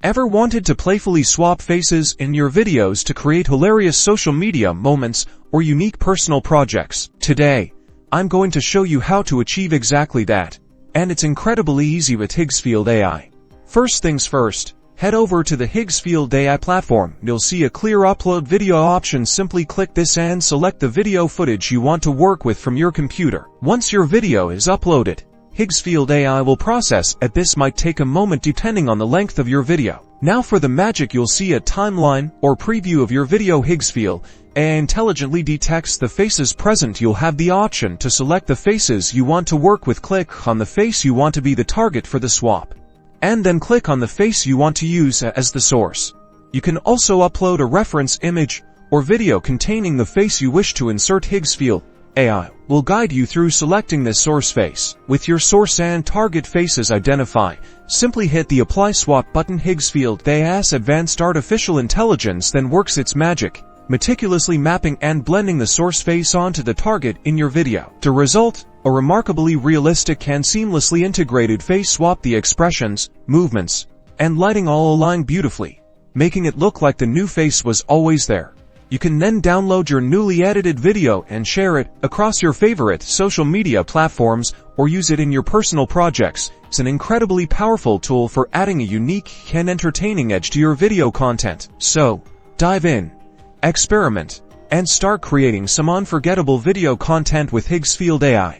Ever wanted to playfully swap faces in your videos to create hilarious social media moments or unique personal projects? Today, I'm going to show you how to achieve exactly that. And it's incredibly easy with Higgsfield AI. First things first, head over to the Higgsfield AI platform. You'll see a clear upload video option. Simply click this and select the video footage you want to work with from your computer. Once your video is uploaded, Higgsfield AI will process it. This might take a moment depending on the length of your video. Now for the magic, you'll see a timeline or preview of your video. Higgsfield AI intelligently detects the faces present. You'll have the option to select the faces you want to work with. Click on the face you want to be the target for the swap, and then click on the face you want to use as the source. You can also upload a reference image or video containing the face you wish to insert. Higgsfield AI will guide you through selecting the source face. With your source and target faces identified, simply hit the Apply Swap button. Higgsfield AI's advanced artificial intelligence then works its magic, meticulously mapping and blending the source face onto the target in your video. The result, a remarkably realistic and seamlessly integrated face swap. The expressions, movements, and lighting all align beautifully, making it look like the new face was always there. You can then download your newly edited video and share it across your favorite social media platforms or use it in your personal projects. It's an incredibly powerful tool for adding a unique and entertaining edge to your video content. So, dive in, experiment, and start creating some unforgettable video content with Higgsfield AI.